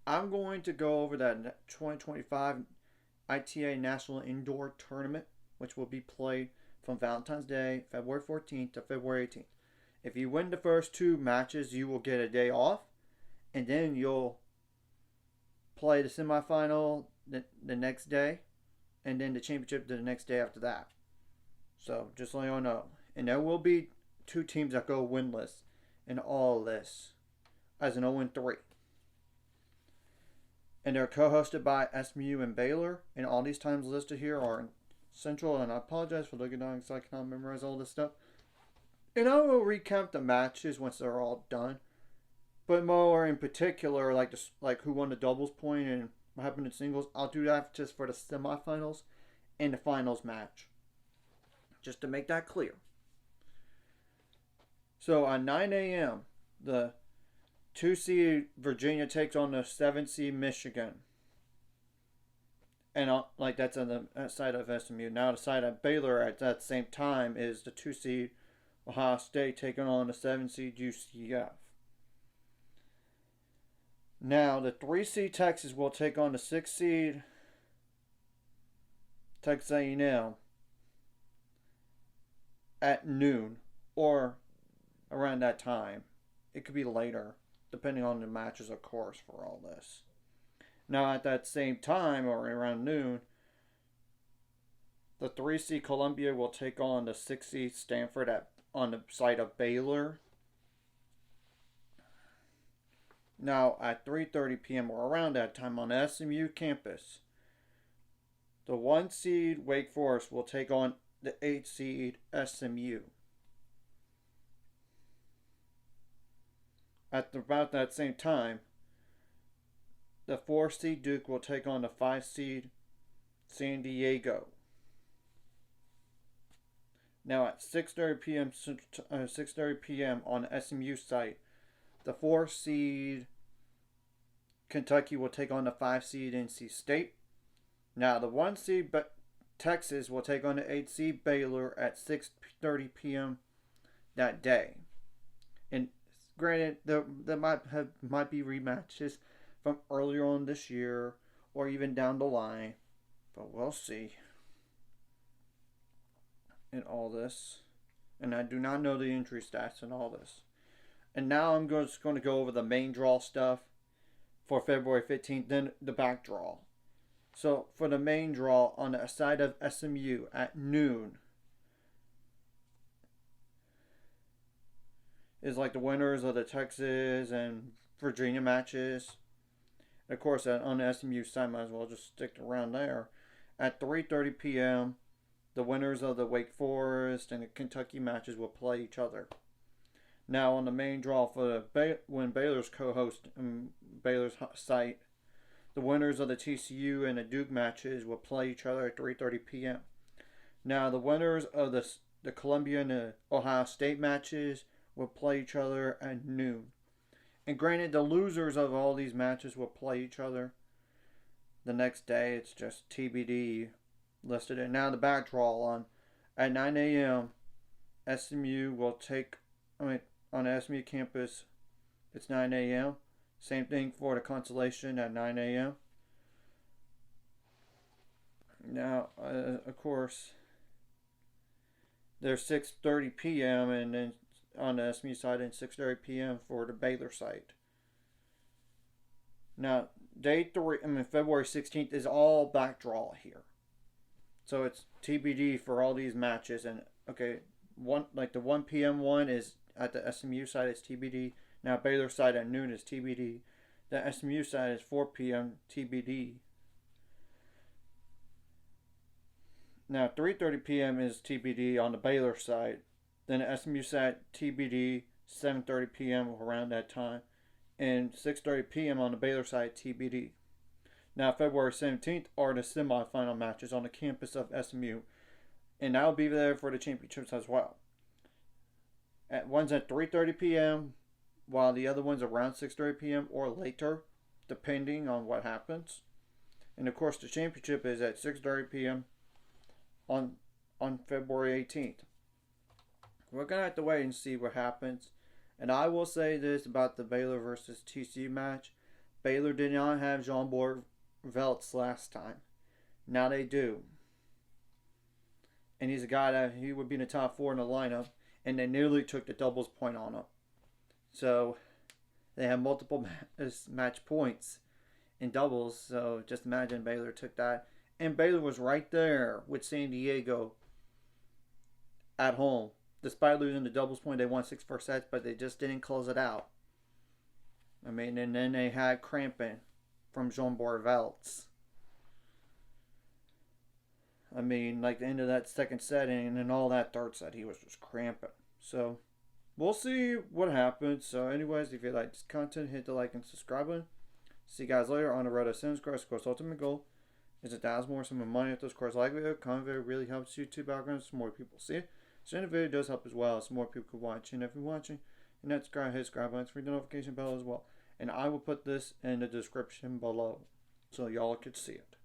I'm going to go over that 2025 ItA National Indoor Tournament, which will be played from Valentine's Day, February 14th to February 18th. If you win the first two matches, you will get a day off, and then you'll play the semifinal the next day, and then the championship the next day after that. So just so you know. And there will be two teams that go winless in all this as an 0-3. And they're co-hosted by SMU and Baylor. And all these times listed here are in Central. And I apologize for looking down because I cannot memorize all this stuff. And I will recount the matches once they're all done. But more in particular, like who won the doubles point and what happened in singles, I'll do that just for the semifinals and the finals match. Just to make that clear. So at 9 a.m., the 2 seed Virginia takes on the 7 seed Michigan. And that's on the side of SMU. Now the side of Baylor at that same time is the 2 seed Ohio State taking on the 7 seed UCF. Now the 3 seed Texas will take on the 6 seed Texas A&M at noon or around that time. It could be later, depending on the matches, of course, for all this. Now, at that same time, or around noon, the 3 seed Columbia will take on the 6 seed Stanford on the site of Baylor. Now, at 3:30 p.m. or around that time on the SMU campus, the 1 seed Wake Forest will take on the 8 seed SMU. At about that same time, the 4 seed Duke will take on the 5 seed San Diego. Now at 6:30 p.m. 6:30 p.m. on the SMU site, the 4 seed Kentucky will take on the 5 seed NC State. Now the 1 seed Texas will take on the 8 seed Baylor at 6:30 p.m. that day. And granted, there might be rematches from earlier on this year or even down the line, but we'll see. In all this, and I do not know the injury stats in all this. And now I'm just going to go over the main draw stuff for February 15th, then the back draw. So for the main draw on the side of SMU at noon is like the winners of the Texas and Virginia matches. Of course, on the SMU side, might as well just stick around there. At 3:30 p.m., the winners of the Wake Forest and the Kentucky matches will play each other. Now, on the main draw for when Baylor's co-host Baylor's site, the winners of the TCU and the Duke matches will play each other at 3:30 p.m. Now, the winners of the Columbia and the Ohio State matches will play each other at noon. And granted, the losers of all these matches will play each other the next day. It's just TBD listed. And now the back draw at 9 a.m. SMU will take, on the SMU campus, it's 9 a.m. Same thing for the Constellation at 9 a.m. Now, of course, there's 6:30 p.m. and then on the SMU side and 6:30 p.m. for the Baylor site. Now, February 16th is all back draw here. So it's TBD for all these matches. And okay, the 1 p.m. one is at the SMU side, it's TBD. Now Baylor side at noon is TBD. The SMU side is 4 p.m. TBD. Now 3:30 p.m. is TBD on the Baylor side. Then the SMU side TBD 7:30 p.m. around that time, and 6:30 p.m. on the Baylor side TBD. Now February 17th are the semifinal matches on the campus of SMU, and I'll be there for the championships as well. One's at 3:30 p.m. while the other one's around 6:30 p.m. or later, depending on what happens. And of course, the championship is at 6:30 p.m. on February 18th. We're gonna have to wait and see what happens. And I will say this about the Baylor versus TCU match: Baylor did not have Jean-Bort Veltz last time. Now they do. And he's a guy that he would be in the top 4 in the lineup. And they nearly took the doubles point on him. So they have multiple match points in doubles. So just imagine Baylor took that. And Baylor was right there with San Diego at home. Despite losing the doubles point, they won 6 first sets, but they just didn't close it out. I mean, and then they had cramping from Jean-Bort Veltz. I mean, like the end of that second set and then all that third set, he was just cramping. So, we'll see what happens. So, anyways, if you like this content, hit the like and subscribe button. See you guys later on the road to Sims Course. Of course, ultimate goal is 1,000 more some money if those course like video. Comment video really helps YouTube algorithms so more people see it. So, the video does help as well, so more people can watch. And if you're watching, and that's hit subscribe button for the notification bell as well. And I will put this in the description below so y'all can see it.